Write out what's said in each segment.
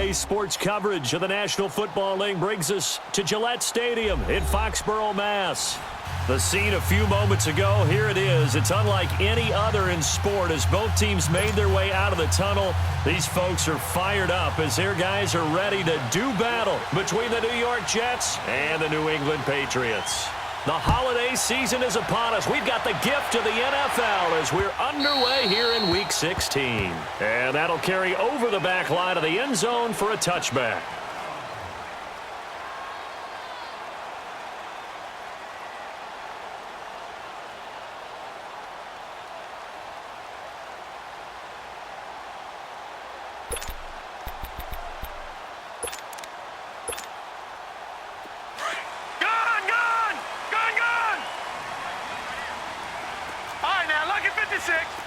Today's sports coverage of the National Football League brings us to Gillette Stadium in Foxborough, Mass. The scene a few moments ago, here it is. It's unlike any other in sport as both teams made their way out of the tunnel. These folks are fired up as their guys are ready to do battle between the New York Jets and the New England Patriots. The holiday season is upon us. We've got the gift of the NFL as we're underway here in Week 16. And that'll carry over the back line of the end zone for a touchback.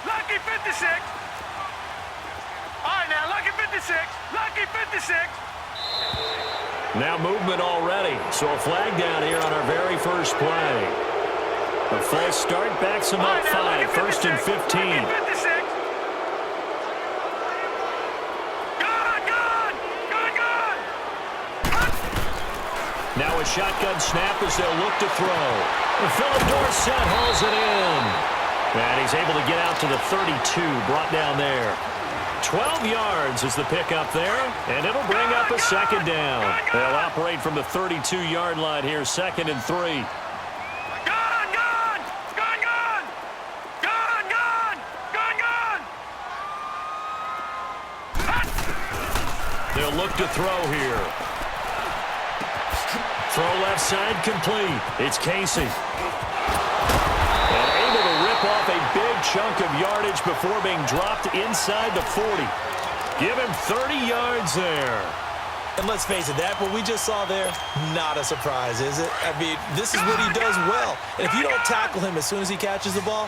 Lucky 56. All right, now, lucky 56. Lucky 56. Now movement already. So a flag down here on our very first play. The false start backs him up 5. First and 15. Now a shotgun snap as they'll look to throw. Philip Dorsett hauls it in. And he's able to get out to the 32, brought down there. 12 yards is the pickup there, and it'll bring up a second down. They'll operate from the 32-yard line here, 2nd and 3. They'll look to throw here. Throw left side complete. It's Casey. Off a big chunk of yardage before being dropped inside the 40. Give him 30 yards there. And let's face it, that what we just saw there, not a surprise, is it? I mean, this is what he does well. And if you don't tackle him as soon as he catches the ball,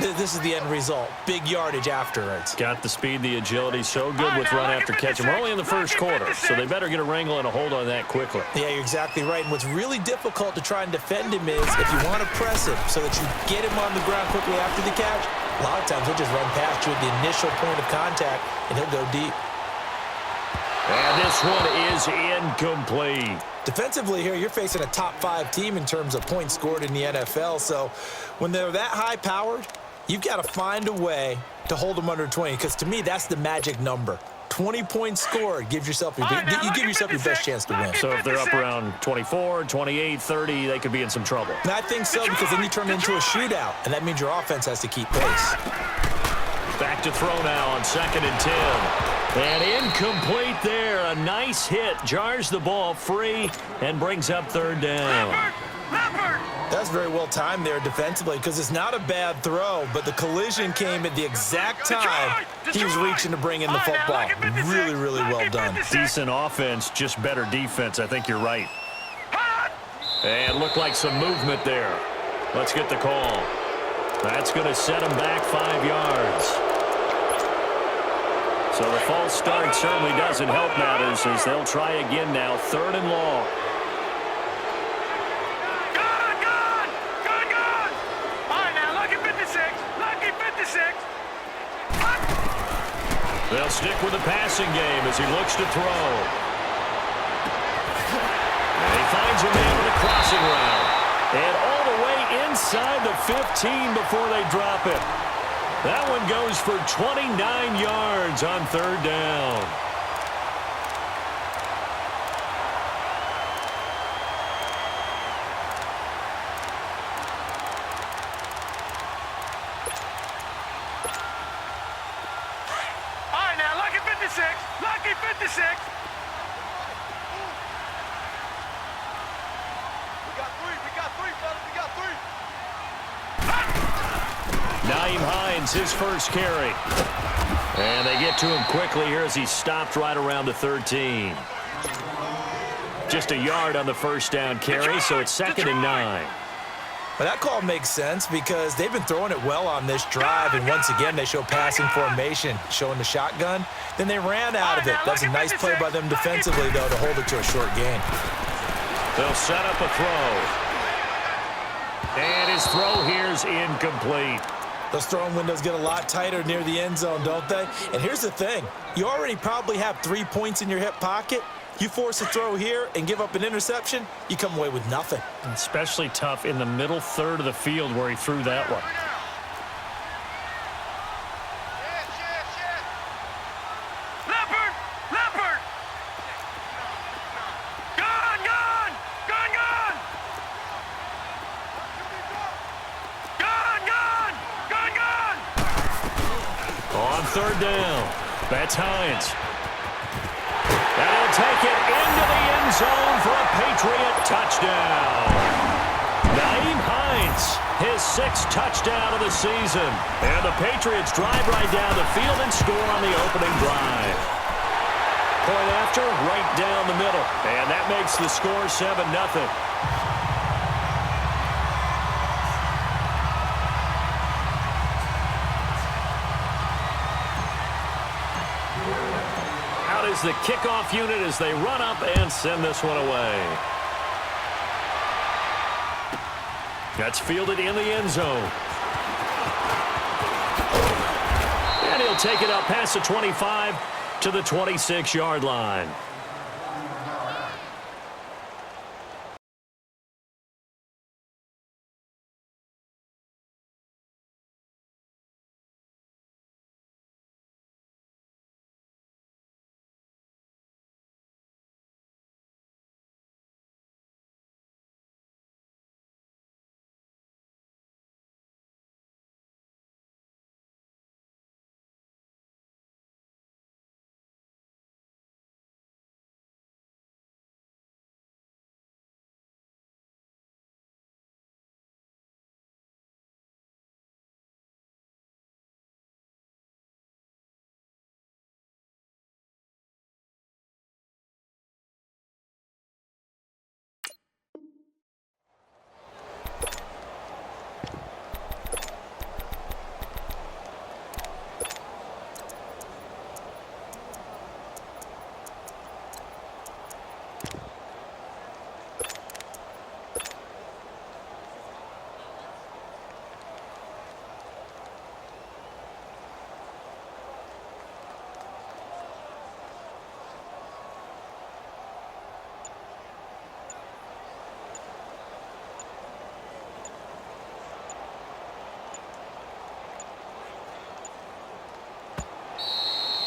this is the end result. Big yardage afterwards. Got the speed, the agility, so good with run after catch. We're only in the first quarter, so they better get a wrangle and a hold on that quickly. Yeah, you're exactly right. And what's really difficult to try and defend him is if you want to press him so that you get him on the ground quickly after the catch, a lot of times he'll just run past you at the initial point of contact, and he'll go deep. And this one is incomplete. Defensively here, you're facing a top-5 team in terms of points scored in the NFL. So when they're that high-powered, you've got to find a way to hold them under 20. Because to me, that's the magic number. 20 points scored. Give yourself your best chance to win. So if they're up around 24, 28, 30, they could be in some trouble. And I think so, because then you turn it into a shootout. And that means your offense has to keep pace. Back to throw now on 2nd and 10. And incomplete there. A nice hit. Jars the ball free and brings up 3rd down. That's very well timed there defensively because it's not a bad throw, but the collision came at the exact time he was reaching to bring in the football. Really, really well done. Decent offense, just better defense. I think you're right. And looked like some movement there. Let's get the call. That's going to set him back 5 yards. So the false start certainly doesn't help matters as they'll try again now, 3rd and long. Good. All right, now, lucky 56. Lucky 56. They'll stick with the passing game as he looks to throw. And he finds a man with a crossing route. And all the way inside the 15 before they drop it. That one goes for 29 yards on 3rd down. All right, now, lucky 56. Lucky 56. We got three, fellas. We got 3. Nyheim Hines, his first carry. And they get to him quickly here as he stopped right around the 13. Just a yard on the first down carry, so it's 2nd and 9. But that call makes sense because they've been throwing it well on this drive, and once again they show passing formation, showing the shotgun. Then they ran out of it. That's a nice play by them defensively, though, to hold it to a short gain. They'll set up a throw. And his throw here's incomplete. Those throwing windows get a lot tighter near the end zone, don't they? And here's the thing. You already probably have 3 points in your hip pocket. You force a throw here and give up an interception, you come away with nothing. Especially tough in the middle third of the field where he threw that one. Leopard! Leopard! Gone! Gone! Gone! Gone! Gone! Gone! Gone! Gone! On third down, that's Hines. And he'll take it into the end zone for a Patriot touchdown. Nyheim Hines, his 6th touchdown of the season. And the Patriots drive right down the field and score on the opening drive. Point after, right down the middle. And that makes the score 7-0. Is the kickoff unit as they run up and send this one away. That's fielded in the end zone. And he'll take it up past the 25 to the 26-yard line.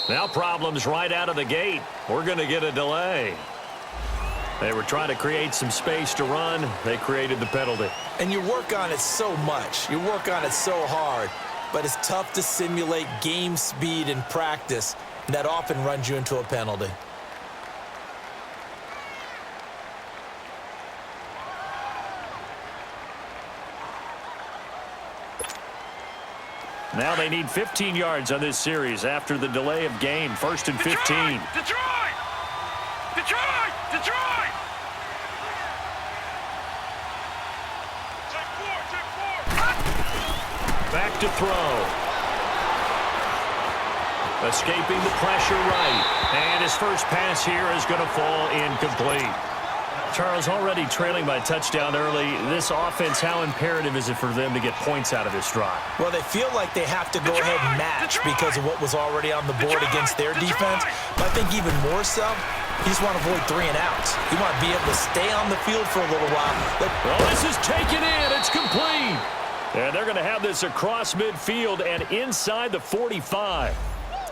Now problems right out of the gate. We're going to get a delay. They were trying to create some space to run. They created the penalty. And you work on it so much. You work on it so hard. But it's tough to simulate game speed in practice. And that often runs you into a penalty. Now they need 15 yards on this series after the delay of game. 1st and 15. Detroit! Detroit! Detroit! Take four! Back to throw. Escaping the pressure right. And his first pass here is going to fall incomplete. Charles, already trailing by a touchdown early. This offense, how imperative is it for them to get points out of this drive? Well, they feel like they have to go ahead and match because of what was already on the board against their defense. But I think even more so, you just want to avoid 3 and outs. You want to be able to stay on the field for a little while. Well, this is taken in. It's complete. And they're going to have this across midfield and inside the 45.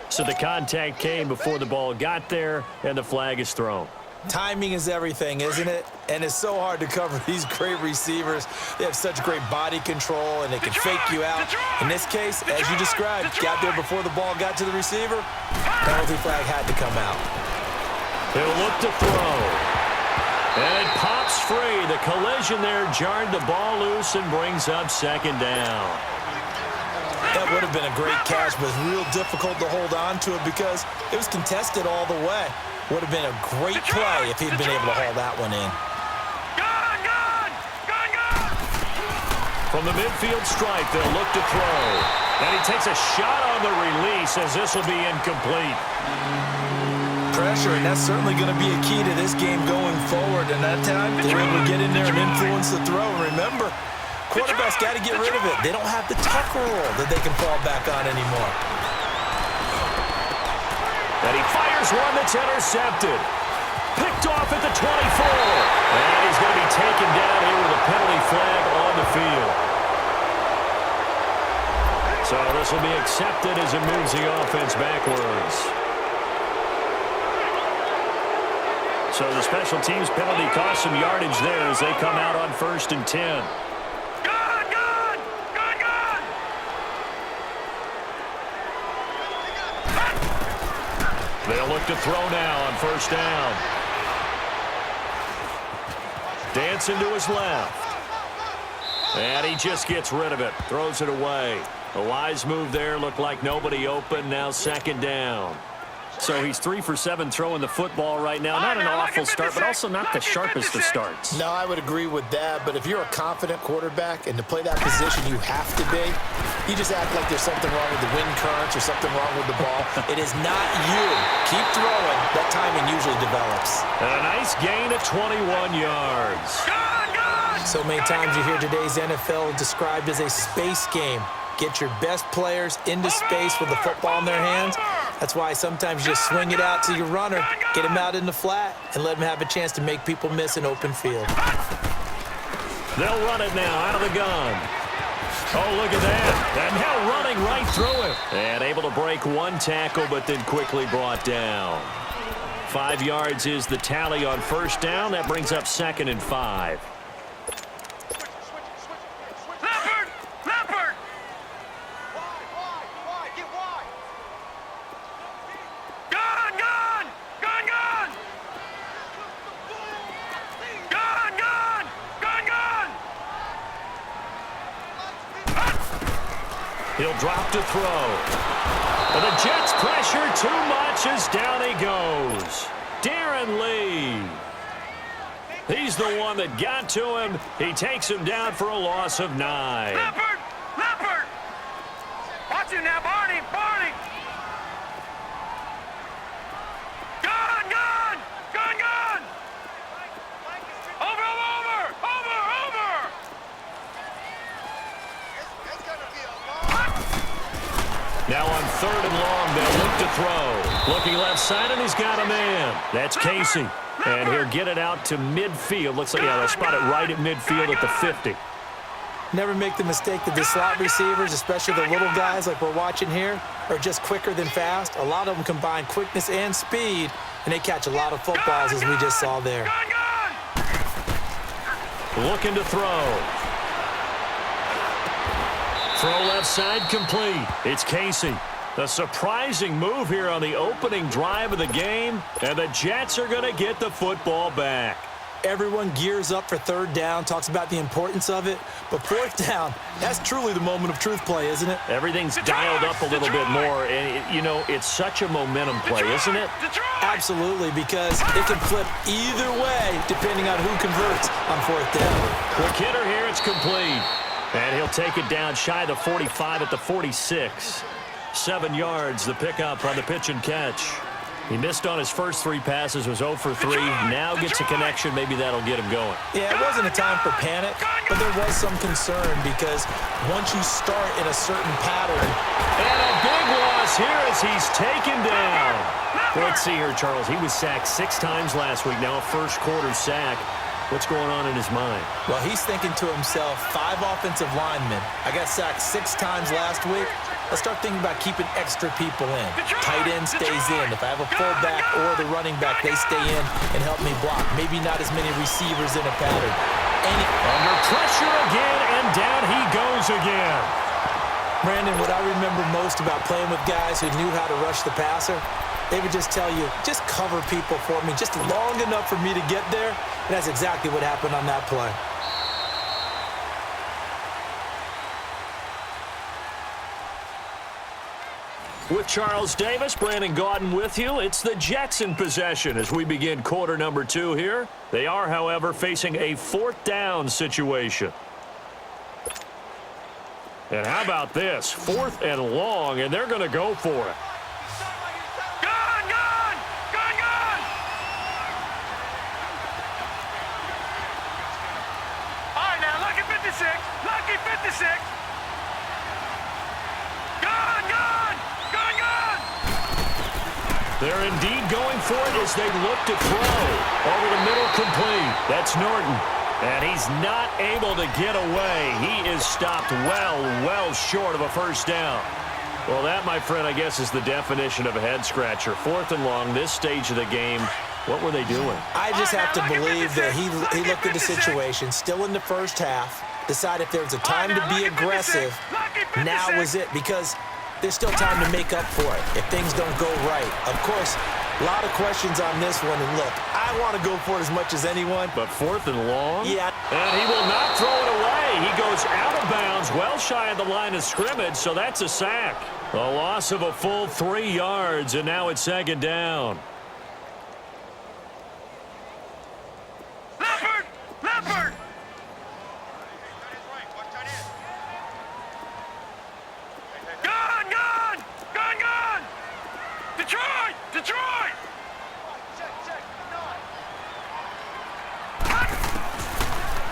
So the contact came before the ball got there, and the flag is thrown. Timing is everything, isn't it? And it's so hard to cover these great receivers. They have such great body control, and they can fake you out. In this case, as you described, got there before the ball got to the receiver. Penalty flag had to come out. He'll look to throw. And it pops free. The collision there jarred the ball loose and brings up 2nd down. That would have been a great catch, but it's real difficult to hold on to it because it was contested all the way. Would have been a great play if he'd been able to haul that one in. Gone! Gone! Gone! Gone! From the midfield stripe, they'll look to throw. And he takes a shot on the release as this will be incomplete. Pressure, and that's certainly going to be a key to this game going forward. And that time, they were able to get in there and influence the throw. Remember, Quarterback's got to get rid of it. They don't have the tuck rule that they can fall back on anymore. And he fires one that's intercepted. Picked off at the 24. And he's going to be taken down here with a penalty flag on the field. So this will be accepted as it moves the offense backwards. So the special teams penalty cost some yardage there as they come out on 1st and 10. They'll look to throw now on 1st down. Dancing to his left. And he just gets rid of it. Throws it away. A wise move there. Looked like nobody open. Now 2nd down. So he's 3 for 7 throwing the football right now. Not an awful start, but also not the sharpest of starts. No, I would agree with that. But if you're a confident quarterback and to play that position you have to be, you just act like there's something wrong with the wind currents or something wrong with the ball. It is not you. Keep throwing. That timing usually develops. And a nice gain of 21 yards. So many times you hear today's NFL described as a space game. Get your best players into space with the football in their hands. That's why sometimes you just swing it out to your runner, get him out in the flat, and let him have a chance to make people miss an open field. They'll run it now out of the gun. Oh, look at that. And now running right through it. And able to break one tackle, but then quickly brought down. 5 yards is the tally on 1st down. That brings up 2nd and 5. He'll drop to throw. But the Jets pressure too much as down he goes. Darren Lee. He's the one that got to him. He takes him down for a loss of 9. Leopard! Watch him now, Barney! Gun! Over! Now on 3rd and long, they'll look to throw. Looking left side, and he's got a man. That's Casey. And he'll get it out to midfield. Looks like, they'll spot it right at midfield at the 50. Never make the mistake that the slot receivers, especially the little guys like we're watching here, are just quicker than fast. A lot of them combine quickness and speed, and they catch a lot of footballs, as we just saw there. Looking to throw. Throw left side complete. It's Casey. A surprising move here on the opening drive of the game, and the Jets are going to get the football back. Everyone gears up for 3rd down, talks about the importance of it, but 4th down, that's truly the moment of truth play, isn't it? Everything's dialed up a little bit more, and, it's such a momentum play, isn't it? Absolutely, because it can flip either way depending on who converts on 4th down. Quick hitter here, it's complete. And he'll take it down shy of the 45 at the 46. 7 yards, the pickup on the pitch and catch. He missed on his first 3 passes, was 0 for 3. Now gets a connection. Maybe that'll get him going. Yeah, it wasn't a time for panic, but there was some concern because once you start in a certain pattern. And a big loss here as he's taken down. Well, let's see here, Charles. He was sacked 6 times last week. Now a first quarter sack. What's going on in his mind? Well, he's thinking to himself, 5 offensive linemen. I got sacked 6 times last week. Let's start thinking about keeping extra people in. Tight end stays in. If I have a fullback or the running back, they stay in and help me block. Maybe not as many receivers in a pattern. Under pressure again, and down he goes again. Brandon, what I remember most about playing with guys who knew how to rush the passer, they would just tell you, just cover people for me, just long enough for me to get there. And that's exactly what happened on that play. With Charles Davis, Brandon Gaudin with you. It's the Jets in possession as we begin quarter number 2 here. They are, however, facing a 4th down situation. And how about this? 4th and long, and they're going to go for it. All right, now, lucky 56. indeed going for it as they look to throw. Over the middle, complete. That's Norton. And he's not able to get away. He is stopped well short of a first down. Well, that, my friend, I guess is the definition of a head-scratcher. 4th and long, this stage of the game. What were they doing? I just have to believe that he looked at the situation, still in the first half, decided if there was a time to be aggressive, now was it, because there's still time to make up for it if things don't go right. Of course, a lot of questions on this one, and look, I want to go for it as much as anyone. But 4th and long? Yeah. And he will not throw it away. He goes out of bounds, well shy of the line of scrimmage, so that's a sack. A loss of a full 3 yards, and now it's 2nd down. Leopard! Gone! Detroit!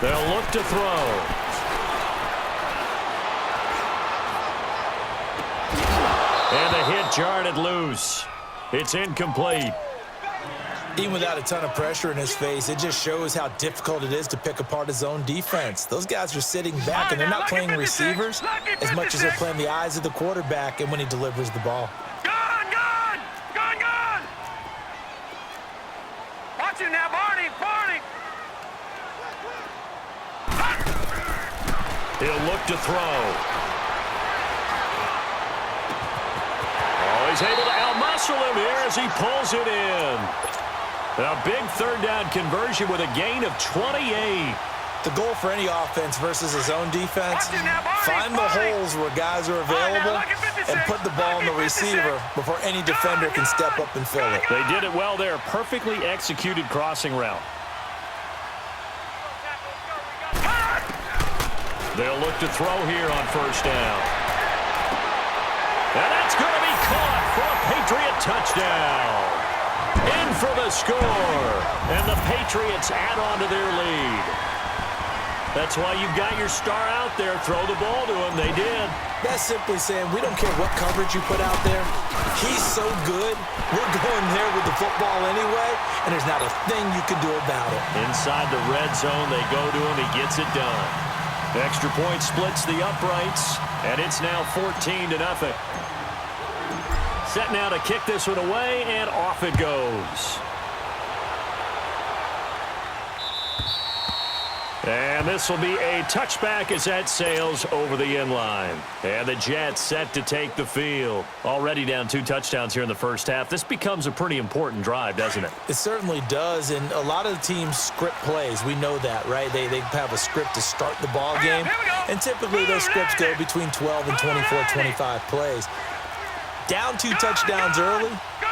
They'll look to throw. And the hit jarred it loose. It's incomplete. Even without a ton of pressure in his face, it just shows how difficult it is to pick apart his own defense. Those guys are sitting back, and they're not playing receivers as much as they're playing the eyes of the quarterback and when he delivers the ball. Gone! Watch him now, Barney! He'll look to throw. Oh, he's able to outmuscle him here as he pulls it in. A big 3rd down conversion with a gain of 28. The goal for any offense versus his own defense, find the holes where guys are available and put the ball on the receiver before any defender can step up and fill it. They did it well there. Perfectly executed crossing route. They'll look to throw here on 1st down. And that's going to be caught for a Patriot touchdown. In for the score. And the Patriots add on to their lead. That's why you've got your star out there. Throw the ball to him. They did. That's simply saying we don't care what coverage you put out there. He's so good. We're going there with the football anyway, and there's not a thing you can do about it. Inside the red zone, they go to him. He gets it done. Extra point splits the uprights, and it's now 14-0. Set now to kick this one away, and off it goes. And this will be a touchback as that sails over the end line. And the Jets set to take the field. Already down 2 touchdowns here in the first half. This becomes a pretty important drive, doesn't it? It certainly does, and a lot of the teams script plays. We know that, right? They have a script to start the ball game, and typically those scripts go between 12 and 24, 25 plays. Down 2 touchdowns early,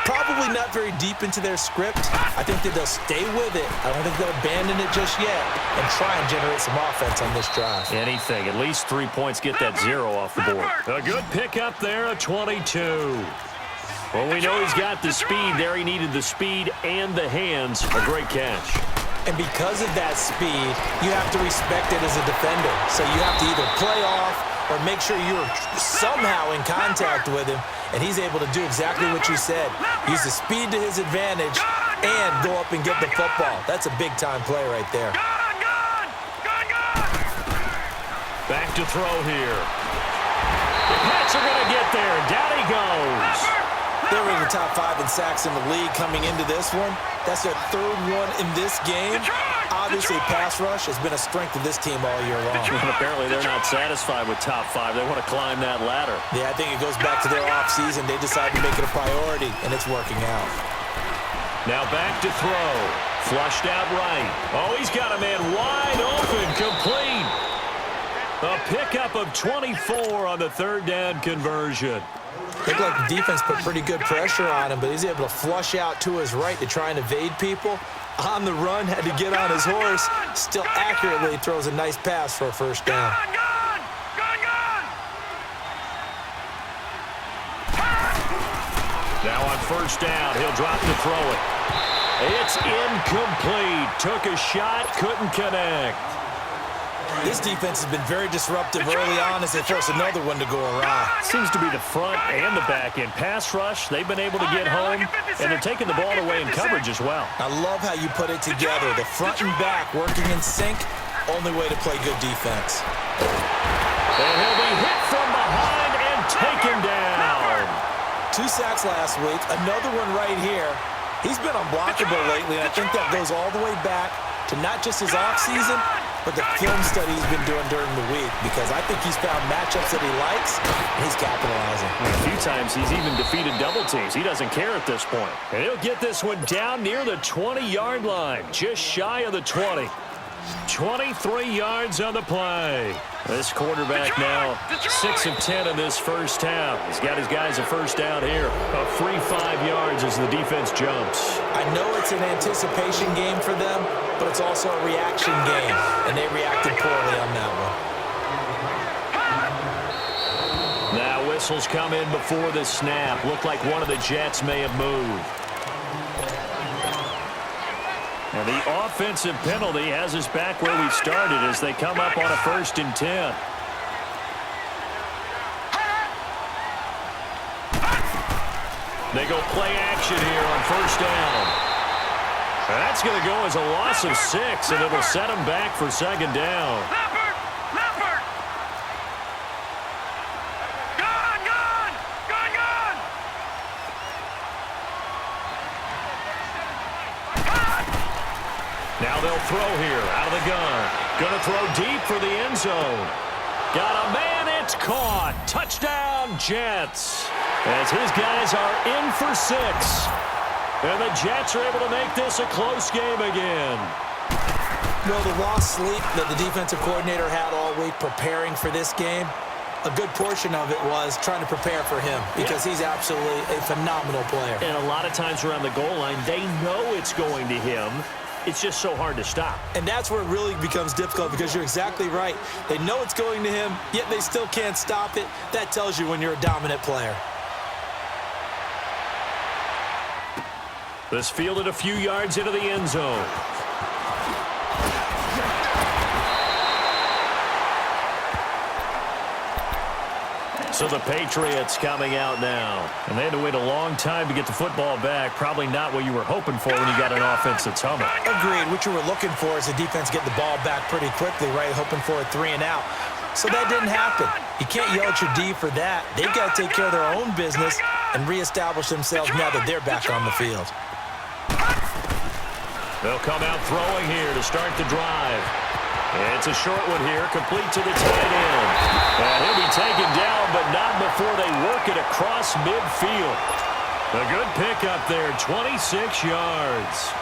probably not very deep into their script. I think that they'll stay with it. I don't think they'll abandon it just yet and try and generate some offense on this drive. Anything. At least 3 points. Get that 0 off the board. A good pickup there, a 22. Well, we know he's got the speed there. He needed the speed and the hands. A great catch. And because of that speed, you have to respect it as a defender. So you have to either play off or make sure you're somehow in contact with him, and he's able to do exactly what you said. Use the speed to his advantage and go up and get the football. That's a big-time play right there. Back to throw here. The Pats are going to get there. Down he goes. They were in the top 5 in sacks in the league coming into this one. That's their 3rd one in this game. Obviously, pass rush has been a strength of this team all year long. And apparently, they're not satisfied with top 5. They want to climb that ladder. Yeah, I think it goes back to their offseason. They decided to make it a priority, and it's working out. Now back to throw. Flushed out right. Oh, he's got a man wide open, complete. A pickup of 24 on the 3rd down conversion. Looked like the defense put pretty good pressure on him, but he's able to flush out to his right to try and evade people. On the run, had to get on his horse. Still accurately throws a nice pass for a first down. Now on first down, he'll drop to throw it. It's incomplete. Took a shot, couldn't connect. This defense has been very disruptive early on as they force another one to go awry. Seems to be the front and the back end. Pass rush, they've been able to get home, and they're taking the ball away in coverage as well. I love how you put it together. The front and back working in sync, only way to play good defense. And he'll be hit from behind and taken down. 2 sacks last week, another one right here. He's been unblockable lately, and I think that goes all the way back to not just his offseason, but the film study he's been doing during the week, because I think he's found matchups that he likes, and he's capitalizing. A few times he's even defeated double teams. He doesn't care at this point. And he'll get this one down near the 20-yard line, just shy of the 20. 23 yards on the play. This quarterback now 6 of 10 in this first half. He's got his guys a first down here. A free 5 yards as the defense jumps. I know it's an anticipation game for them, but it's also a reaction game, and they reacted poorly on that one. Now whistles come in before the snap. Looked like one of the Jets may have moved. And the offensive penalty has us back where we started as they come up on a 1st and 10. They go play action here on 1st down. And that's going to go as a loss of 6, and it'll set them back for 2nd down. Now they'll throw here out of the gun. Going to throw deep for the end zone. Got a man, it's caught. Touchdown, Jets. As his guys are in for 6. And the Jets are able to make this a close game again. Well, the lost sleep that the defensive coordinator had all week preparing for this game, a good portion of it was trying to prepare for him because he's absolutely a phenomenal player. And a lot of times around the goal line, they know it's going to him. It's just so hard to stop. And that's where it really becomes difficult because you're exactly right. They know it's going to him, yet they still can't stop it. That tells you when you're a dominant player. This fielded a few yards into the end zone. So the Patriots coming out now. And they had to wait a long time to get the football back. Probably not what you were hoping for when you got an offense that's humming. Agreed. What you were looking for is the defense get the ball back pretty quickly, right? Hoping for a 3 and out. So that didn't happen. You can't yell at your D for that. They've got to take care of their own business and reestablish themselves now that they're back on the field. They'll come out throwing here to start the drive. It's a short one here, complete to the tight end. And he'll be taken down, but not before they work it across midfield. A good pickup there, 26 yards.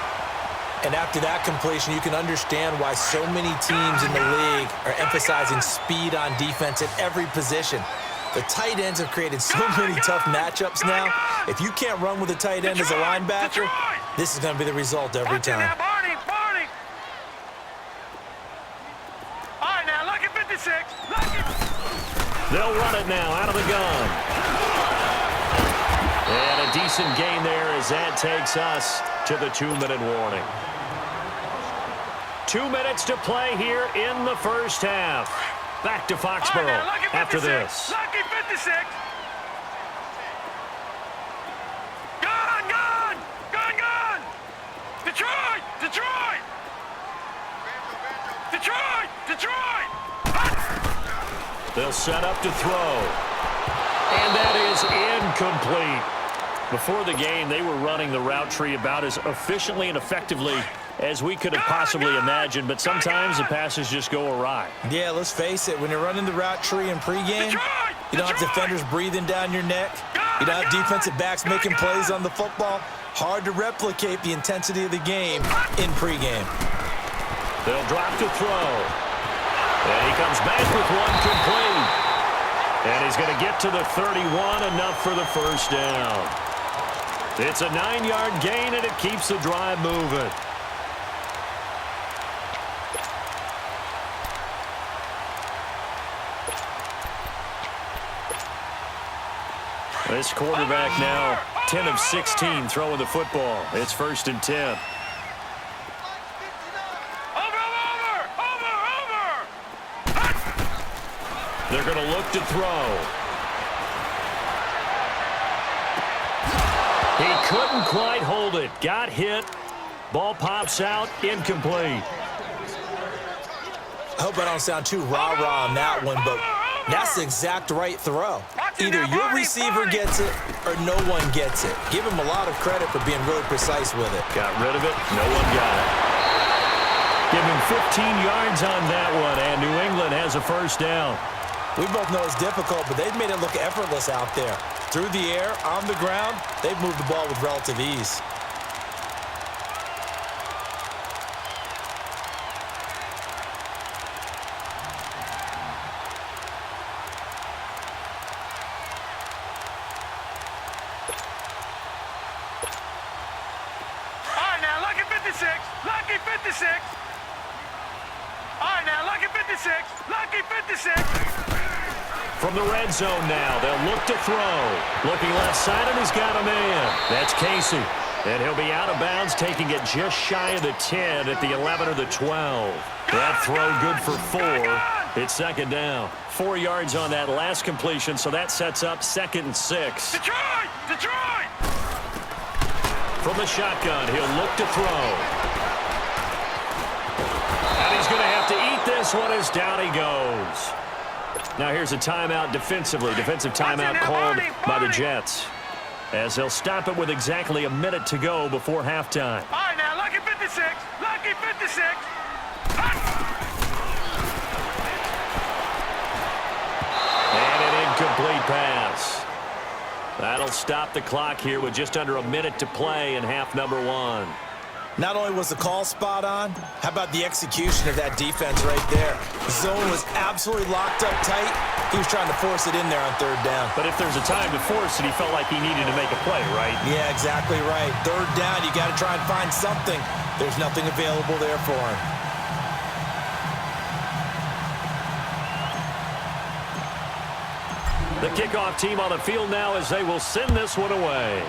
And after that completion, you can understand why so many teams in the league are emphasizing speed on defense at every position. The tight ends have created so many tough matchups now. If you can't run with a tight end as a linebacker, this is going to be the result every time. They'll run it now out of the gun. And a decent gain there as that takes us to the 2-minute warning. 2 minutes to play here in the first half. Back to Foxborough after this. Lucky 56. Gun. Detroit. They'll set up to throw. And that is incomplete. Before the game, they were running the route tree about as efficiently and effectively as we could have possibly imagined, but sometimes the passes just go awry. Yeah, let's face it. When you're running the route tree in pregame, you don't have defenders breathing down your neck. You don't have defensive backs making plays on the football. Hard to replicate the intensity of the game in pregame. They'll drop to throw. And he comes back with one complete. And he's going to get to the 31, enough for the first down. It's a 9-yard gain, and it keeps the drive moving. This quarterback now 10 of 16 throwing the football. It's 1st and 10. They're going to look to throw. He couldn't quite hold it. Got hit. Ball pops out. Incomplete. I hope I don't sound too rah-rah on that one, but that's the exact right throw. Either your receiver gets it or no one gets it. Give him a lot of credit for being really precise with it. Got rid of it. No one got it. Give him 15 yards on that one, and New England has a first down. We both know it's difficult, but they've made it look effortless out there. Through the air, on the ground, they've moved the ball with relative ease. All right, now, lucky 56. Lucky 56. All right, now, lucky 56. Lucky 56. From the red zone now, they'll look to throw. Looking left side, and he's got a man. That's Casey. And he'll be out of bounds, taking it just shy of the 10 at the 11 or the 12. That throw good for 4. It's second down. 4 yards on that last completion, so that sets up 2nd and 6. Detroit! Detroit! From the shotgun, he'll look to throw. And he's going to have to eat this one as down he goes. Now here's a timeout defensively. Defensive timeout called by the Jets, as they'll stop it with exactly a minute to go before halftime. All right, now, lucky 56. Lucky 56. And an incomplete pass. That'll stop the clock here with just under a minute to play in half number 1. Not only was the call spot on, how about the execution of that defense right there? The zone was absolutely locked up tight. He was trying to force it in there on 3rd down. But if there's a time to force it, he felt like he needed to make a play, right? Yeah, exactly right. 3rd down, you got to try and find something. There's nothing available there for him. The kickoff team on the field now as they will send this one away.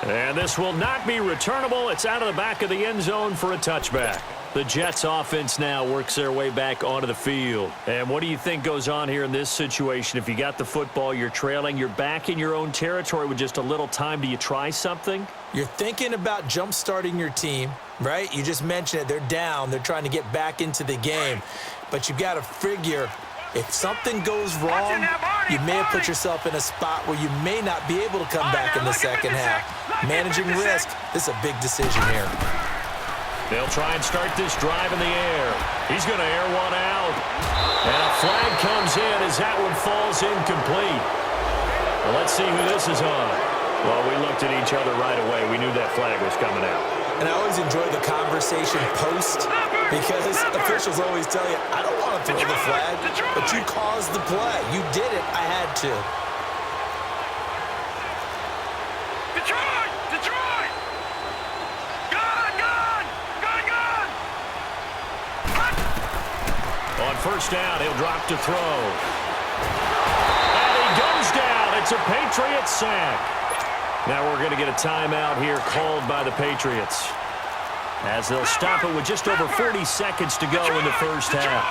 And this will not be returnable. It's out of the back of the end zone for a touchback. The Jets offense now works their way back onto the field. And what do you think goes on here in this situation? If you got the football, you're trailing, you're back in your own territory with just a little time. Do you try something? You're thinking about jump-starting your team, right? You just mentioned it. They're down. They're trying to get back into the game. But you got to figure, if something goes wrong, you may have put yourself in a spot where you may not be able to come back in the second half. Managing risk, this is a big decision here. They'll try and start this drive in the air. He's going to air one out. And a flag comes in as that one falls incomplete. Well, let's see who this is on. Well, we looked at each other right away. We knew that flag was coming out. And I always enjoy the conversation post, because officials always tell you, I don't want to throw the flag, but you caused the play. You did it. I had to. Detroit! Detroit! Gone! Gone! Gone! Gone! On 1st down, he'll drop to throw. And he goes down. It's a Patriots sack. Now we're going to get a timeout here called by the Patriots, as they'll stop it with just over 40 seconds to go in the first half.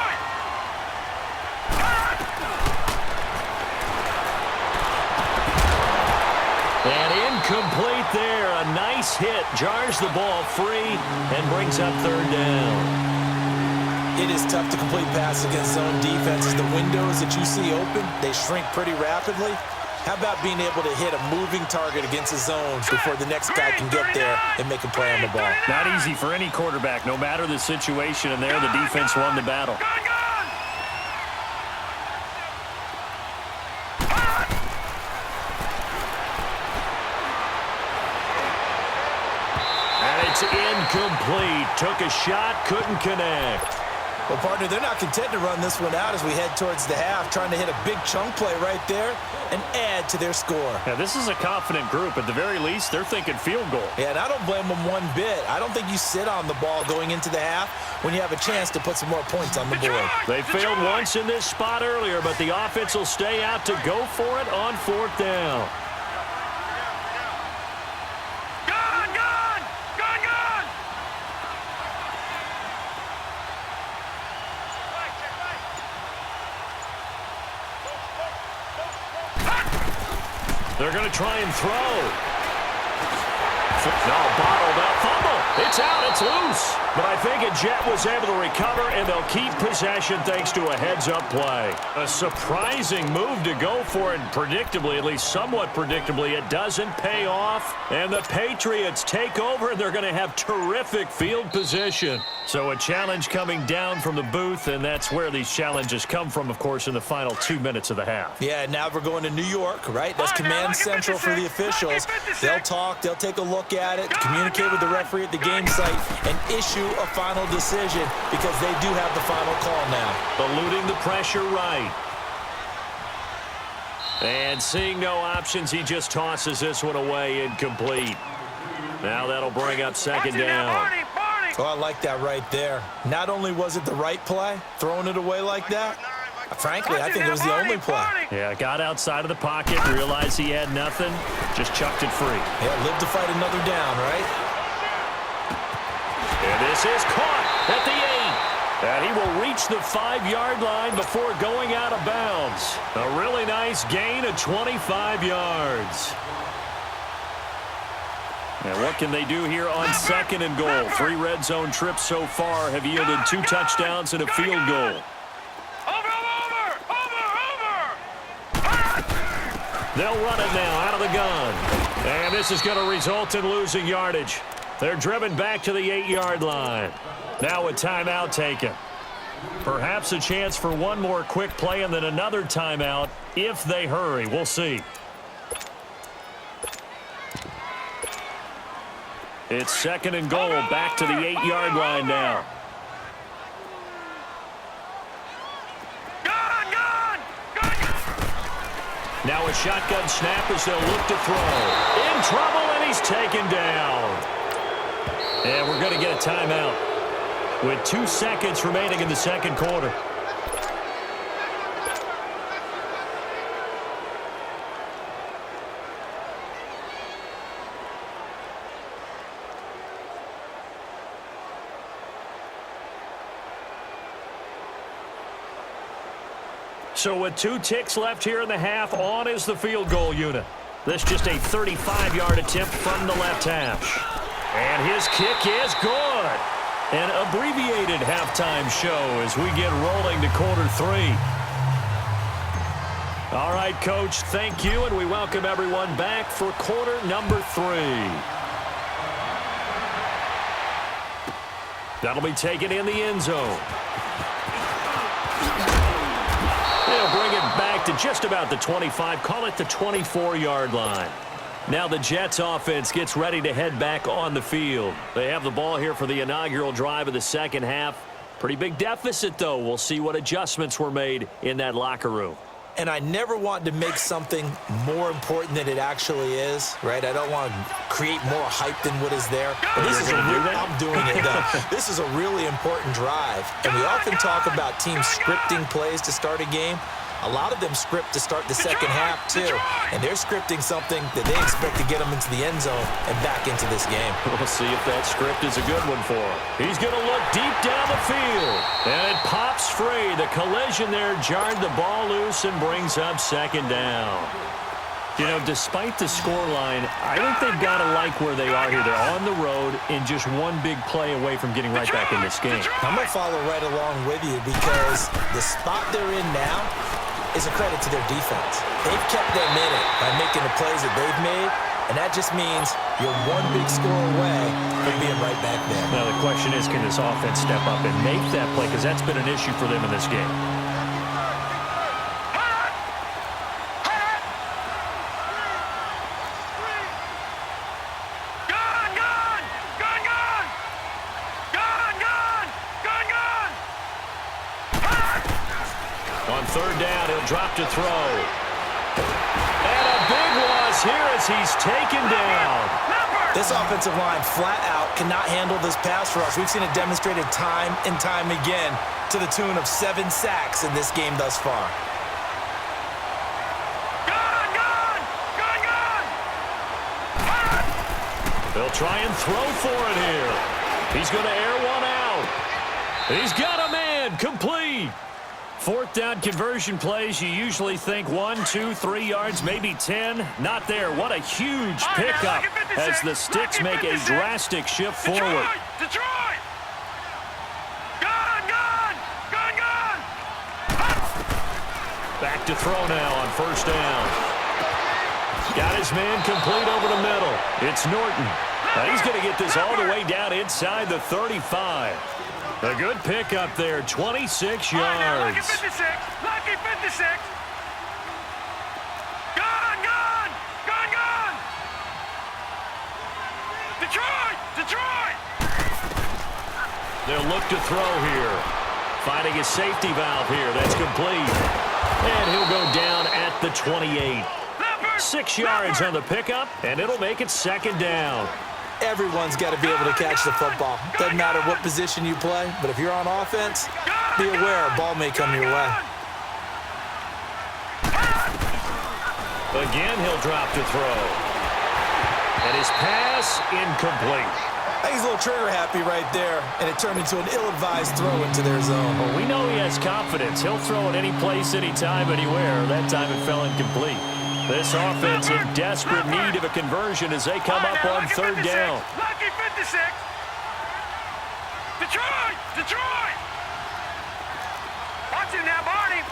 And incomplete there. A nice hit. Jars the ball free and brings up 3rd down. It is tough to complete passes against zone defenses. The windows that you see open, they shrink pretty rapidly. How about being able to hit a moving target against the zone before the next guy can get there and make a play on the ball? Not easy for any quarterback, no matter the situation, and there the defense won the battle. And it's incomplete. Took a shot, couldn't connect. Well, partner, they're not content to run this one out as we head towards the half, trying to hit a big chunk play right there and add to their score. Now, this is a confident group. At the very least, they're thinking field goal. Yeah, and I don't blame them one bit. I don't think you sit on the ball going into the half when you have a chance to put some more points on the board. They failed once in this spot earlier, but the offense will stay out to go for it on 4th down. They're going to try and throw. No, bottled up fumble. It's out. It's loose. But I think a Jet was able to recover, and they'll keep possession thanks to a heads-up play. A surprising move to go for it, and predictably, at least somewhat predictably, it doesn't pay off. And the Patriots take over, and they're going to have terrific field position. So a challenge coming down from the booth, and that's where these challenges come from, of course, in the final 2 minutes of the half. Yeah, now we're going to New York, right? That's command central for the officials. They'll talk, they'll take a look at it, communicate with the referee at the game site, and issue a final decision because they do have the final call now. Eluding the pressure right. And seeing no options, he just tosses this one away incomplete. Now that'll bring up second down. Oh, I like that right there. Not only was it the right play, throwing it away like that, frankly, I think it was the only play. Yeah, got outside of the pocket, realized he had nothing, just chucked it free. Yeah, live to fight another down, right? And this is caught at the 8. And he will reach the 5-yard line before going out of bounds. A really nice gain of 25 yards. And what can they do here on second and goal? 3 red zone trips so far have yielded 2 touchdowns and a field goal. They'll run it now out of the gun. And this is going to result in losing yardage. They're driven back to the 8-yard line. Now a timeout taken. Perhaps a chance for one more quick play and then another timeout if they hurry. We'll see. It's second and goal, back to the 8-yard line now. Now a shotgun snap as they'll look to throw. In trouble, and he's taken down. And we're going to get a timeout with 2 seconds remaining in the second quarter. So with 2 ticks left here in the half, on is the field goal unit. This just a 35-yard attempt from the left hash. And his kick is good. An abbreviated halftime show as we get rolling to quarter 3. All right, Coach, thank you, and we welcome everyone back for quarter number 3. That'll be taken in the end zone. They'll bring it back to just about the 25, call it the 24-yard line. Now the Jets offense gets ready to head back on the field. They have the ball here for the inaugural drive of the second half. Pretty big deficit, though. We'll see what adjustments were made in that locker room. And I never want to make something more important than it actually is, right? I don't want to create more hype than what is there. But this is I'm doing it, though. This is a really important drive. And we often talk about teams scripting plays to start a game. A lot of them script to start the second half, too. And they're scripting something that they expect to get them into the end zone and back into this game. We'll see if that script is a good one for him. He's going to look deep down the field. And it pops free. The collision there jarred the ball loose and brings up second down. You know, despite the scoreline, I think they've got to like where they are here. They're on the road and just one big play away from getting right back in this game. I'm going to follow right along with you because the spot they're in now is a credit to their defense. They've kept them in it by making the plays that they've made, and that just means you're one big score away from being right back there. Now the question is, can this offense step up and make that play? Because that's been an issue for them in this game. On third down, he'll drop to throw. And a big loss here as he's taken down. This offensive line flat out cannot handle this pass rush. We've seen it demonstrated time and time again to the tune of 7 sacks in this game thus far. They'll try and throw for it here. He's going to air one out. He's got a man complete. Fourth down conversion plays, you usually think 1, 2, 3 yards, maybe 10. Not there. What a huge pickup as the Sticks make a drastic shift forward. Detroit! Gone! Back to throw now on first down. Got his man complete over the middle. It's Norton. Now he's going to get this all the way down inside the 35. A good pickup there, 26 yards. Lucky 56! Lucky 56! Gone! Detroit! They'll look to throw here. Finding a safety valve here. That's complete. And he'll go down at the 28. 6 yards on the pickup, and it'll make it second down. Everyone's got to be able to catch the football. Doesn't matter what position you play, but if you're on offense, be aware a ball may come your way. Again, he'll drop to throw. And his pass incomplete. I think he's a little trigger happy right there, and it turned into an ill-advised throw into their zone. Well, we know he has confidence. He'll throw it any place, anytime, anywhere. That time it fell incomplete. This offense in desperate need of a conversion as they come up on third down. Lucky 56! Detroit! Watch him now, Barney!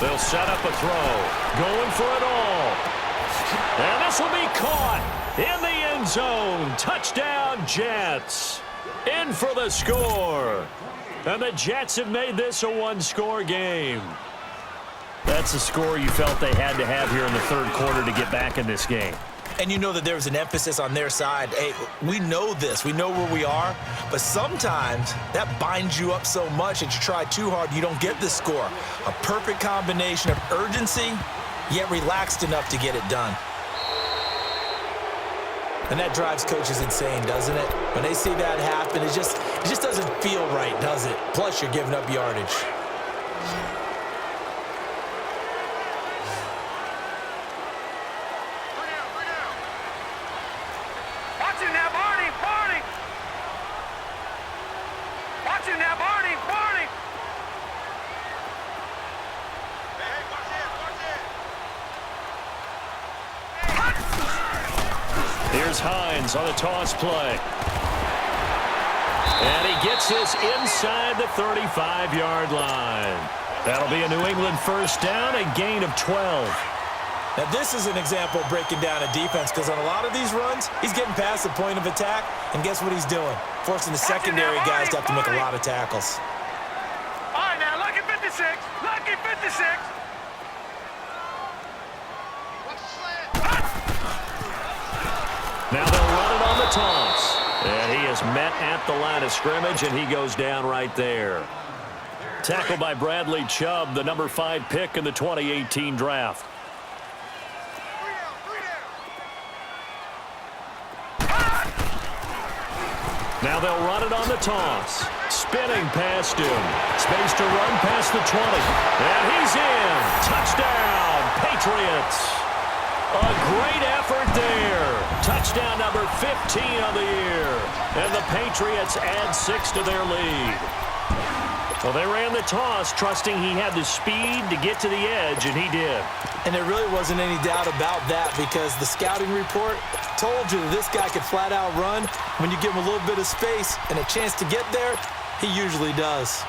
They'll set up a throw. Going for it all. And this will be caught in the end zone. Touchdown, Jets. In for the score. And the Jets have made this a one-score game. That's a score you felt they had to have here in the third quarter to get back in this game. And you know that there was an emphasis on their side. Hey, we know this. We know where we are. But sometimes that binds you up so much that you try too hard, you don't get the score. A perfect combination of urgency, yet relaxed enough to get it done. And that drives coaches insane, doesn't it? When they see that happen, it just doesn't feel right, does it? Plus, you're giving up yardage. Here's Hines on a toss play. And he gets this inside the 35-yard line. That'll be a New England first down, a gain of 12. Now, this is an example of breaking down a defense because on a lot of these runs, he's getting past the point of attack, and guess what he's doing? Forcing the secondary guys to have to make a lot of tackles. All right, now, lucky 56. Lucky 56. Now they'll run it on the toss. And he is met at the line of scrimmage, and he goes down right there. Tackled by Bradley Chubb, the number 5 pick in the 2018 draft. Now they'll run it on the toss. Spinning past him. Space to run past the 20. And he's in. Touchdown, Patriots. A great effort there. Touchdown number 15 on the year. And the Patriots add 6 to their lead. Well, they ran the toss, trusting he had the speed to get to the edge, and he did. And there really wasn't any doubt about that because the scouting report told you that this guy could flat out run. When you give him a little bit of space and a chance to get there, he usually does.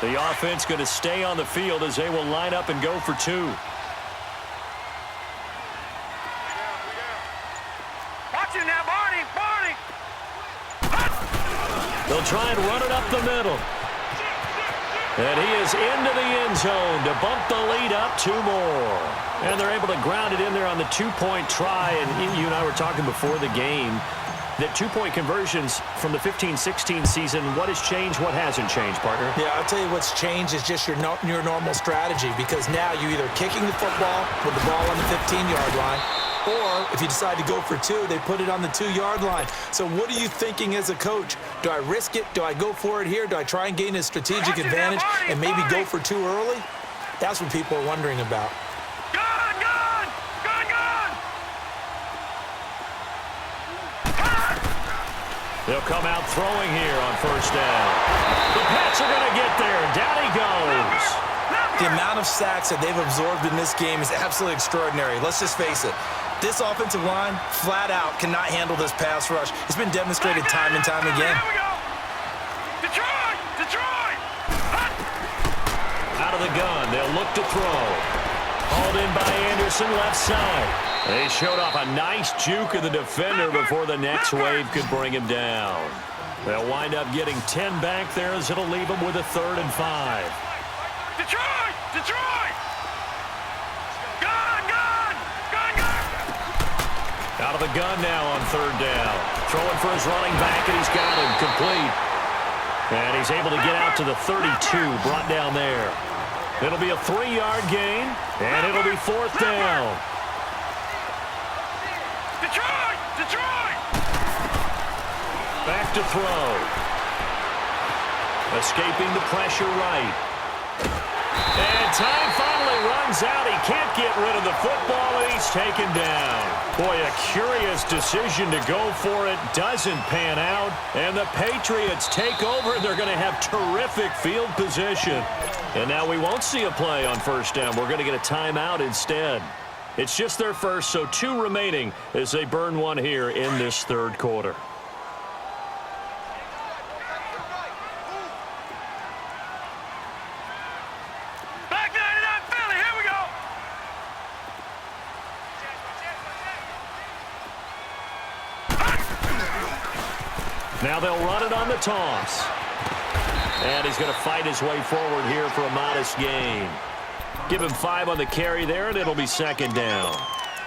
The offense going to stay on the field as they will line up and go for 2. Watch him now, Barney! They'll try and run it up the middle. And he is into the end zone to bump the lead up 2 more. And they're able to ground it in there on the 2-point try. And you and I were talking before the game that 2-point conversions from the 15-16 season, what has changed, what hasn't changed, partner? Yeah, I'll tell you what's changed is just your normal strategy because now you're either kicking the football with the ball on the 15-yard line, or if you decide to go for 2, they put it on the 2-yard line. So what are you thinking as a coach? Do I risk it? Do I go for it here? Do I try and gain a strategic advantage and maybe go for 2 early? That's what people are wondering about. They'll come out throwing here on first down. The Pats are going to get there. Down he goes. The amount of sacks that they've absorbed in this game is absolutely extraordinary. Let's just face it. This offensive line, flat out, cannot handle this pass rush. It's been demonstrated time and time again. Here we go. Detroit! Detroit! Out of the gun, they'll look to throw. Hauled in by Anderson, left side. They showed off a nice juke of the defender before the next wave could bring him down. They'll wind up getting 10 back there as it'll leave them with a 3rd and 5. Detroit! Detroit! Gun! Gun! Gun! Gun! Out of the gun now on 3rd down. Throwing for his running back, and he's got him complete. And he's able to get out to the 32, brought down there. It'll be a 3-yard gain, and it'll be 4th down. Detroit! Detroit! Back to throw. Escaping the pressure right. And time finally runs out. He can't get rid of the football, and he's taken down. Boy, a curious decision to go for it. Doesn't pan out. And the Patriots take over. They're going to have terrific field position. And now we won't see a play on first down. We're going to get a timeout instead. It's just their first, so 2 remaining as they burn one here in this 3rd quarter. Back 99 Philly, here we go! Now they'll run it on the toss. And he's going to fight his way forward here for a modest gain. Give him 5 on the carry there, and it'll be 2nd down.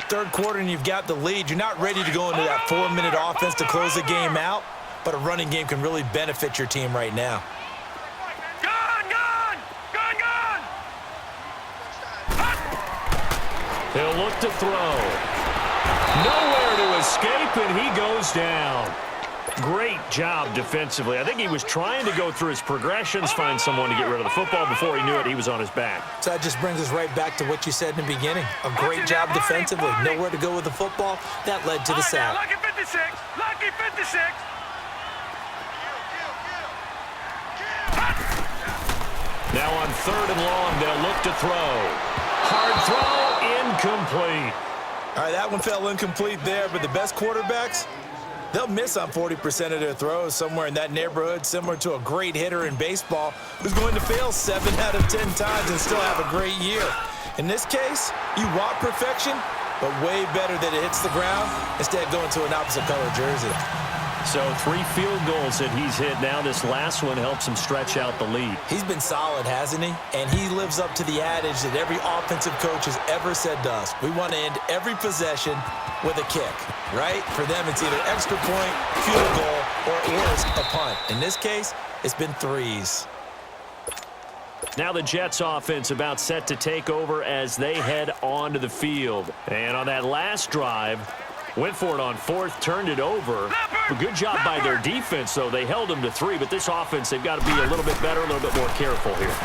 3rd quarter, and you've got the lead. You're not ready to go into that 4-minute offense to close the game out, but a running game can really benefit your team right now. Gun! Gun! Gun! Gun! He'll look to throw. Nowhere to escape, and he goes down. Great job defensively. I think he was trying to go through his progressions, find someone to get rid of the football. Before he knew it, he was on his back. So that just brings us right back to what you said in the beginning. A great job defensively. Nowhere to go with the football. That led to the sack. Lucky 56! Lucky 56! Now on 3rd and long, they'll look to throw. Hard throw, incomplete. All right, that one fell incomplete there, but the best quarterbacks, they'll miss on 40% of their throws, somewhere in that neighborhood, similar to a great hitter in baseball who's going to fail 7 out of 10 times and still have a great year. In this case, you want perfection, but way better that it hits the ground instead of going to an opposite color jersey. So 3 field goals that he's hit now. This last one helps him stretch out the lead. He's been solid, hasn't he? And he lives up to the adage that every offensive coach has ever said to us. We want to end every possession with a kick, right? For them, it's either extra point, field goal, or at worst, a punt. In this case, it's been 3s. Now the Jets offense about set to take over as they head onto the field. And on that last drive, went for it on 4th, turned it over. A good job by their defense, though. They held them to 3, but this offense, they've got to be a little bit better, a little bit more careful here.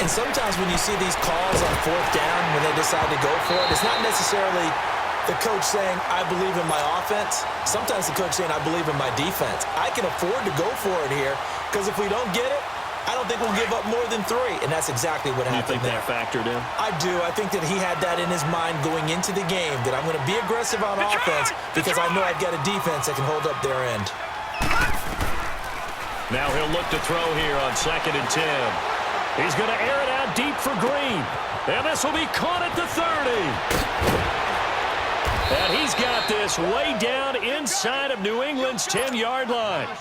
And sometimes when you see these calls on 4th down, when they decide to go for it, it's not necessarily the coach saying, I believe in my offense. Sometimes the coach saying, I believe in my defense. I can afford to go for it here, because if we don't get it, I don't think we'll give up more than 3, and that's exactly what happened there. You think that factored in? I do. I think that he had that in his mind going into the game, that I'm going to be aggressive on offense because I know I've got a defense that can hold up their end. Now he'll look to throw here on 2nd and 10. He's going to air it out deep for Green, and this will be caught at the 30. And he's got this way down inside of New England's 10-yard line.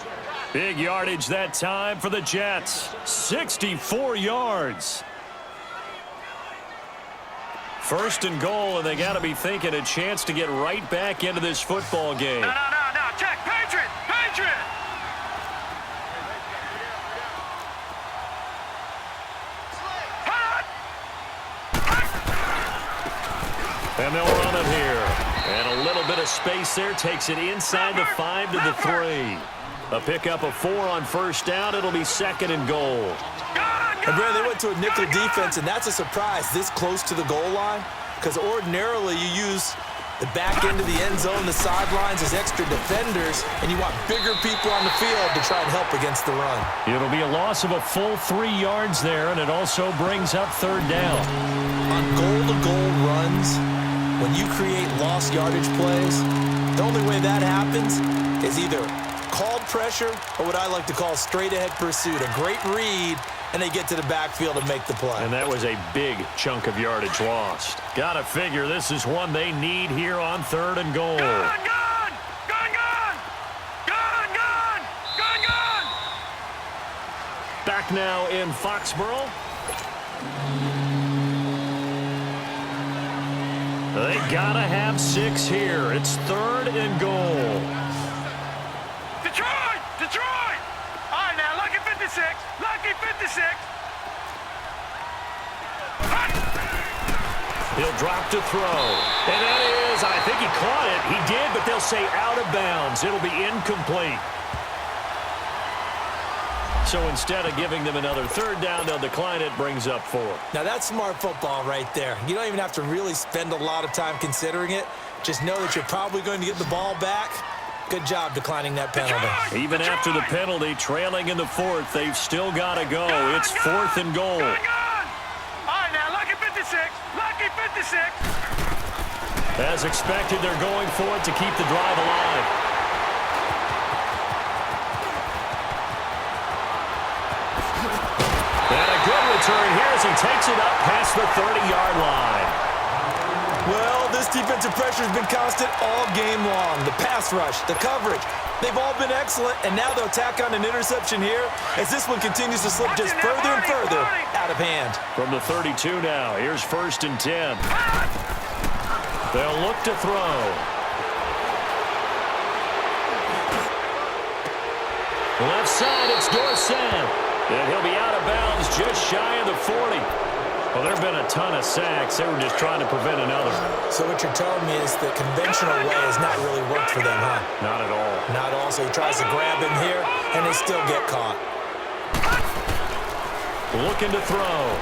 Big yardage that time for the Jets. 64 yards. 1st and goal, and they got to be thinking a chance to get right back into this football game. No. Check. Patriot! Patriot! And they'll run it here. And a little bit of space there. Takes it inside the 5 to the 3. A pickup of 4 on 1st down. It'll be 2nd and goal. And Brad, they went to a nickel defense, and that's a surprise this close to the goal line, because ordinarily you use The back end of the end zone, the sidelines is extra defenders, and you want bigger people on the field to try and help against the run. It'll be a loss of a full 3 yards there, and it also brings up third down. On goal-to-goal runs, when you create lost yardage plays, the only way that happens is either called pressure or what I like to call straight-ahead pursuit. A great read, and they get to the backfield and make the play. And that was a big chunk of yardage lost. Gotta figure this is one they need here on third and goal. Gun, gun! Gun, gun! Gun, gun! Gun, gun! Back now in Foxborough. They gotta have 6 here. It's third and goal. Detroit! Detroit! All right, now, lucky 56. Lucky 56. He'll drop to throw. And that is, I think he caught it. He did, but they'll say out of bounds. It'll be incomplete. So instead of giving them another third down, they'll decline it, brings up 4. Now, that's smart football right there. You don't even have to really spend a lot of time considering it. Just know that you're probably going to get the ball back. Good job declining that penalty. Even after the penalty, trailing in the 4th, they've still got to go. It's 4th and goal. Gun, gun! All right, now, lucky 56. Lucky 56. As expected, they're going for it to keep the drive alive. And a good return here as he takes it up past the 30-yard line. Well, this defensive pressure has been constant all game long. The pass rush, the coverage, they've all been excellent, and now they'll tack on an interception here as this one continues to slip just further and further out of hand. From the 32 now, here's 1st and 10. They'll look to throw. Left side, it's Dorsett. And he'll be out of bounds just shy of the 40. Well, there have been a ton of sacks. They were just trying to prevent another. So what you're telling me is the conventional way has not really worked for them, huh? Not at all. Not all. So he tries to grab him here, and they still get caught. Looking to throw.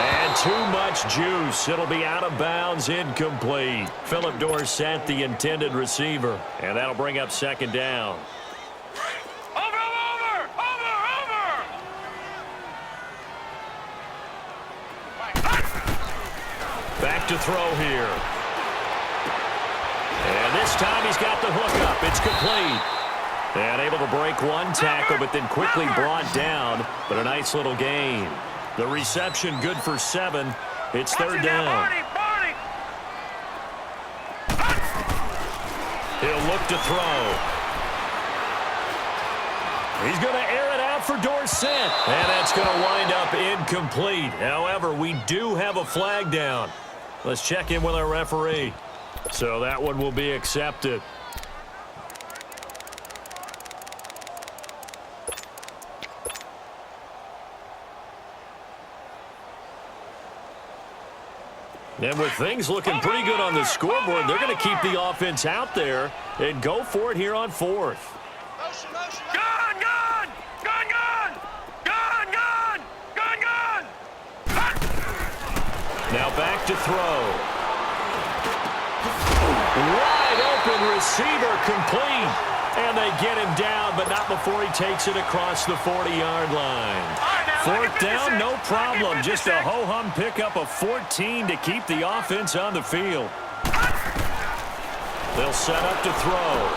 And too much juice. It'll be out of bounds, incomplete. Philip Dorsett, the intended receiver. And that'll bring up 2nd down. Back to throw here. And this time he's got the hook up. It's complete. And able to break one tackle, but then quickly brought down. But a nice little gain. The reception good for 7. It's 3rd down. He'll look to throw. He's going to air it out for Dorsett. And that's going to wind up incomplete. However, we do have a flag down. Let's check in with our referee. So that one will be accepted. And with things looking pretty good on the scoreboard, they're going to keep the offense out there and go for it here on 4th. Gun, gun! Gun, gun! Gun, gun! Gun, gun! Now back to throw. Wide open receiver complete. And they get him down, but not before he takes it across the 40-yard line. 4th down, no problem. Just a ho-hum pickup of 14 to keep the offense on the field. They'll set up to throw.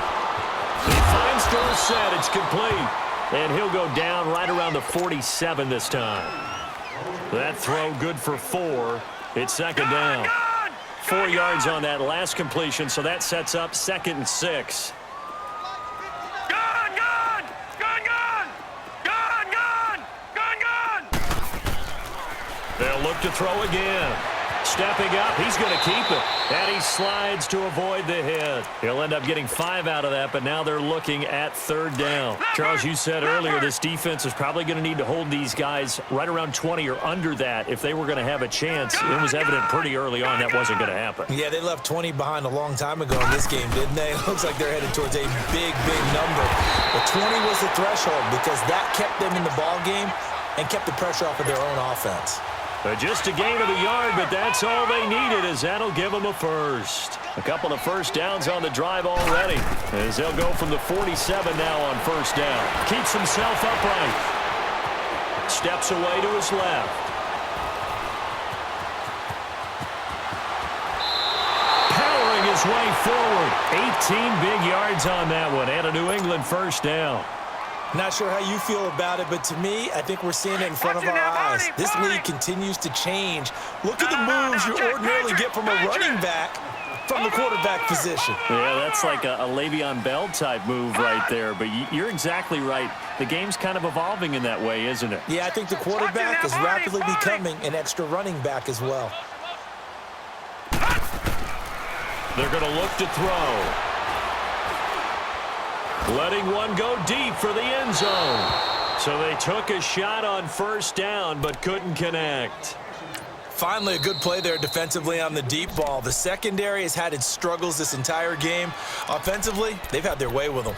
He finds Dorsett. It's complete. And he'll go down right around the 47 this time. That throw good for 4. It's 2nd down. 4 yards on that last completion, so that sets up 2nd and 6. They'll look to throw again. Stepping up, he's going to keep it. And he slides to avoid the hit. He'll end up getting 5 out of that, but now they're looking at 3rd down. Charles, you said earlier this defense is probably going to need to hold these guys right around 20 or under that if they were going to have a chance. It was evident pretty early on that wasn't going to happen. Yeah, they left 20 behind a long time ago in this game, didn't they? It looks like they're headed towards a big, big number. But 20 was the threshold because that kept them in the ball game and kept the pressure off of their own offense. Just a gain of a yard, but that's all they needed, as that'll give them a first. A couple of first downs on the drive already, as they'll go from the 47 now on first down. Keeps himself upright. Steps away to his left. Powering his way forward. 18 big yards on that one, and a New England first down. Not sure how you feel about it, but to me, I think we're seeing it in front of our eyes. This league continues to change. Look at the moves you ordinarily get from a running back from the quarterback position. Yeah, that's like a Le'Veon Bell type move right there, but you're exactly right. The game's kind of evolving in that way, isn't it? Yeah, I think the quarterback is rapidly becoming an extra running back as well. They're going to look to throw. Letting one go deep for the end zone. So they took a shot on first down, but couldn't connect. Finally, a good play there defensively on the deep ball. The secondary has had its struggles this entire game. Offensively, they've had their way with them.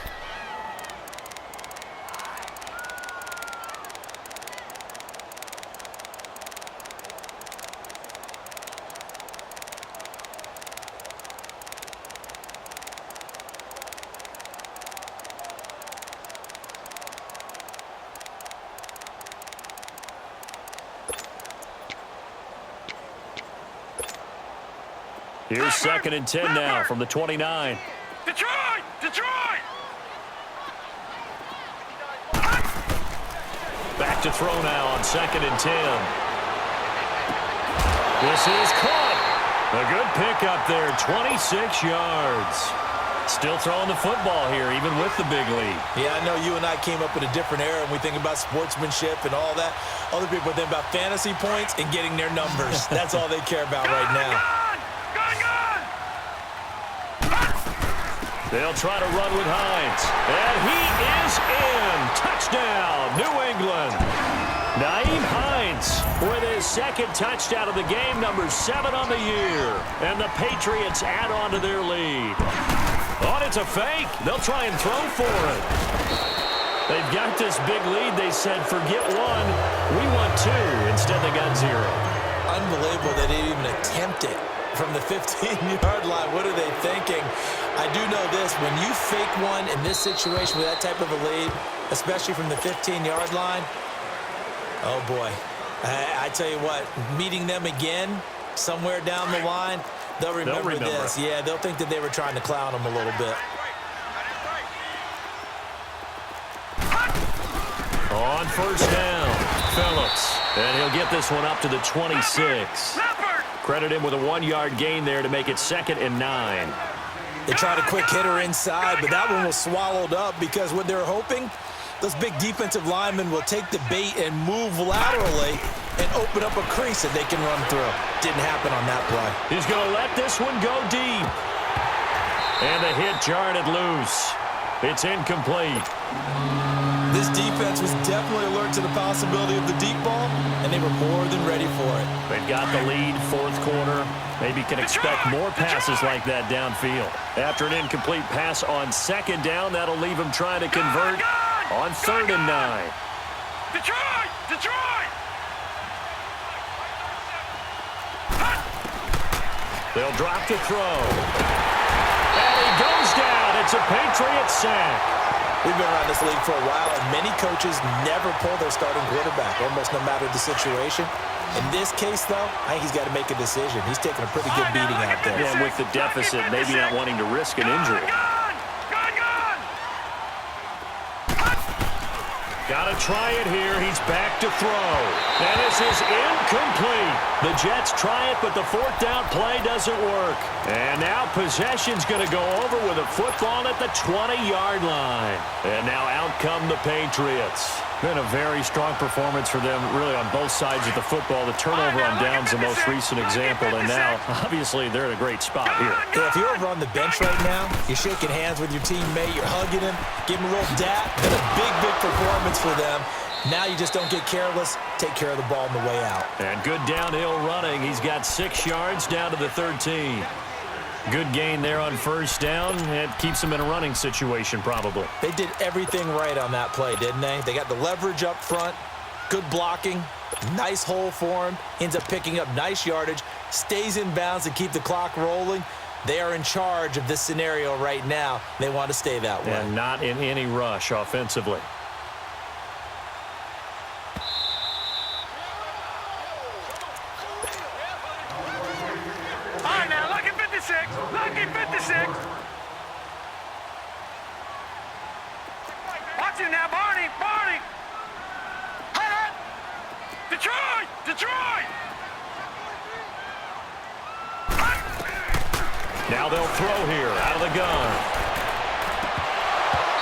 Here's 2nd and 10 now from the 29. Detroit! Detroit! Back to throw now on 2nd and 10. This is caught. A good pickup there, 26 yards. Still throwing the football here, even with the big lead. Yeah, I know you and I came up in a different era, and we think about sportsmanship and all that. Other people think about fantasy points and getting their numbers. That's all they care about right now. They'll try to run with Hines. And he is in. Touchdown, New England. Nyheim Hines with his 2nd touchdown of the game, number 7 on the year. And the Patriots add on to their lead. Oh, it's a fake. They'll try and throw for it. They've got this big lead. They said, forget one. We want 2. Instead, they got 0. Unbelievable they didn't even attempt it from the 15-yard line. What are they thinking? I do know this. When you fake one in this situation with that type of a lead, especially from the 15-yard line, oh, boy. I tell you what, meeting them again somewhere down the line, they'll remember this. Yeah, they'll think that they were trying to clown them a little bit. On first down, Phillips. And he'll get this one up to the 26. Credit him with a 1-yard gain there to make it 2nd and 9. They tried a quick hitter inside, but that one was swallowed up because what they're hoping, those big defensive linemen will take the bait and move laterally and open up a crease that they can run through. Didn't happen on that play. He's going to let this one go deep. And the hit jarred it loose. It's incomplete. This defense was definitely alert to the possibility of the deep ball, and they were more than ready for it. They've got the lead, 4th quarter. Maybe can expect more passes like that downfield. After an incomplete pass on 2nd down, that'll leave them trying to convert on 3rd and 9. Detroit! Detroit! They'll drop to throw. And he goes down. It's a Patriot sack. We've been around this league for a while, and many coaches never pull their starting quarterback, almost no matter the situation. In this case, though, I think he's got to make a decision. He's taking a pretty good beating out there. Yeah, with the deficit, maybe not wanting to risk an injury. Got to try it here. He's back to throw. And this is incomplete. The Jets try it, but the 4th down play doesn't work. And now possession's going to go over with a football at the 20-yard line. And now out come the Patriots. Been a very strong performance for them, really, on both sides of the football. The turnover on down's the most recent example, and now, obviously, they're in a great spot here. Yeah, if you're over on the bench right now, you're shaking hands with your teammate, you're hugging him, give him a little dap. Been a big, big performance for them. Now you just don't get careless. Take care of the ball on the way out. And good downhill running. He's got 6 yards down to the 13. Good gain there on first down. It keeps them in a running situation, probably. They did everything right on that play, didn't they? They got the leverage up front. Good blocking, nice hole for him, ends up picking up nice yardage, stays in bounds and keep the clock rolling. They are in charge of this scenario right now. They want to stay that way. And not in any rush offensively. All right, now, lucky 56. Lucky 56. Watch it now, Barney. Barney. Hey, Detroit. Detroit. Now they'll throw here out of the gun.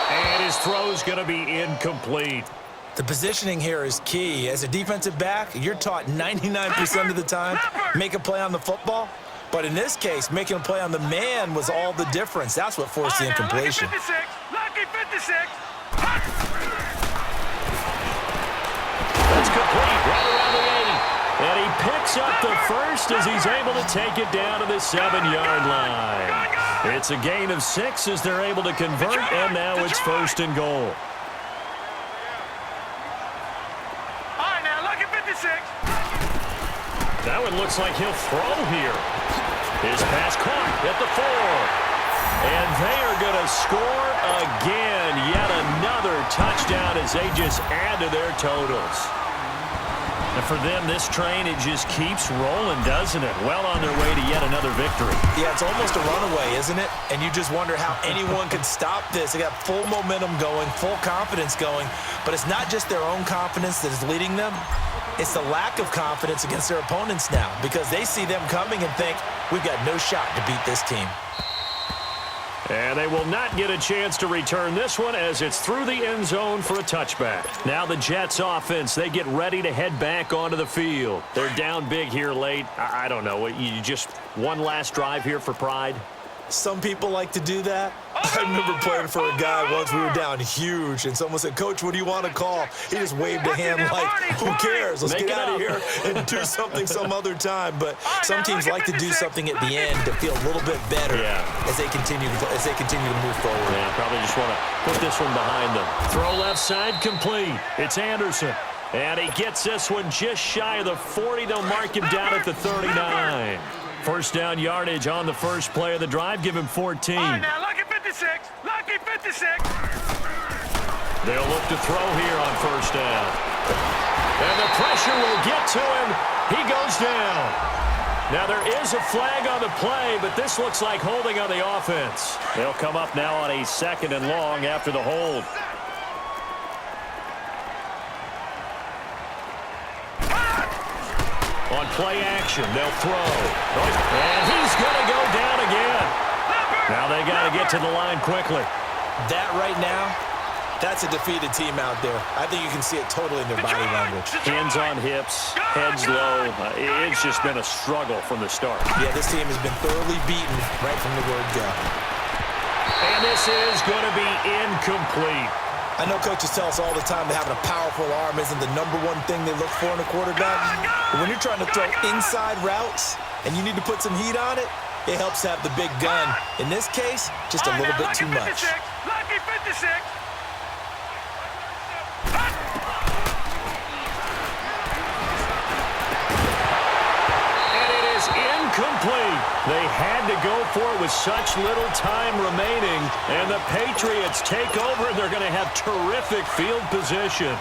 And his throw's going to be incomplete. The positioning here is key. As a defensive back, you're taught 99% of the time, make a play on the football. But in this case, making a play on the man was all the difference. That's what forced the incompletion. Lucky 56. Lucky 56. That's complete right around the 80. And he picks up the first as he's able to take it down to the 7-yard line. It's a gain of 6 as they're able to convert, and now it's 1st and goal. All right, now, lucky 56. That one looks like he'll throw here. His pass caught at the 4. And they are going to score again. Yet another touchdown as they just add to their totals. And for them, this train, it just keeps rolling, doesn't it? Well on their way to yet another victory. Yeah, it's almost a runaway, isn't it? And you just wonder how anyone could stop this. They got full momentum going, full confidence going. But it's not just their own confidence that is leading them. It's the lack of confidence against their opponents now because they see them coming and think, we've got no shot to beat this team. And they will not get a chance to return this one as it's through the end zone for a touchback. Now the Jets offense, they get ready to head back onto the field. They're down big here late. I don't know. You just one last drive here for pride? Some people like to do that. I remember playing for a guy once. We were down huge, and someone said, Coach, what do you want to call? He just waved a hand like, who cares? Let's get out of here and do something some other time. But some teams like to do something at the end to feel a little bit better as they continue to move forward. Yeah, probably just want to put this one behind them. Throw left side complete. It's Anderson. And he gets this one just shy of the 40. They'll mark him down at the 39. First down yardage on the first play of the drive. Give him 14. All right, now, lucky 56. Lucky 56. They'll look to throw here on first down. And the pressure will get to him. He goes down. Now, there is a flag on the play, but this looks like holding on the offense. They'll come up now on a 2nd and long after the hold. On play action, they'll throw. And he's going to go down again. Now they got to get to the line quickly. That right now, that's a defeated team out there. I think you can see it totally in their body language. Hands on hips, heads low. It's just been a struggle from the start. Yeah, this team has been thoroughly beaten right from the word go. And this is going to be incomplete. I know coaches tell us all the time that having a powerful arm isn't the #1 thing they look for in a quarterback. But when you're trying to throw inside routes and you need to put some heat on it, it helps to have the big gun. In this case, just a little bit too much. Lucky 56. And it is incomplete. They had to go for it with such little time remaining. And the Patriots take over. They're going to have terrific field position.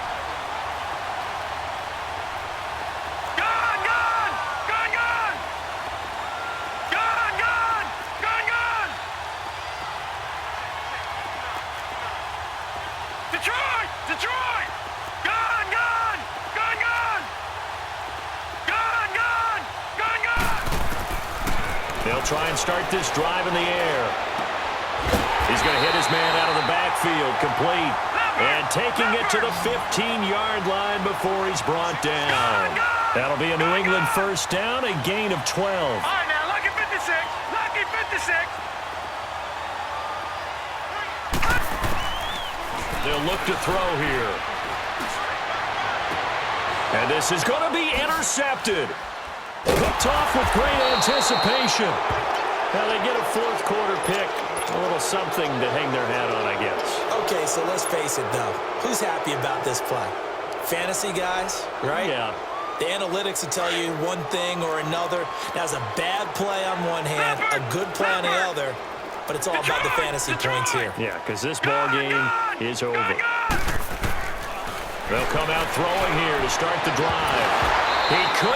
Detroit! Detroit! Gun! Gun! Gun! Gun! Gun! Gun! Gun! Gun! They'll try and start this drive in the air. He's going to hit his man out of the backfield, complete. And taking it to the 15-yard line before he's brought down. That'll be a New England first down, a gain of 12. All right, now, lucky 56. Lucky 56. They'll look to throw here. And this is going to be intercepted. Picked off with great anticipation. Now they get a fourth quarter pick. A little something to hang their hat on, I guess. Okay, so let's face it, though. Who's happy about this play? fantasy guys, right? Yeah. The analytics will tell you one thing or another. That's a bad play on one hand, a good play on the other, but it's all about the fantasy points here. Yeah, because this ball game is over. They'll come out throwing here to start the drive. He could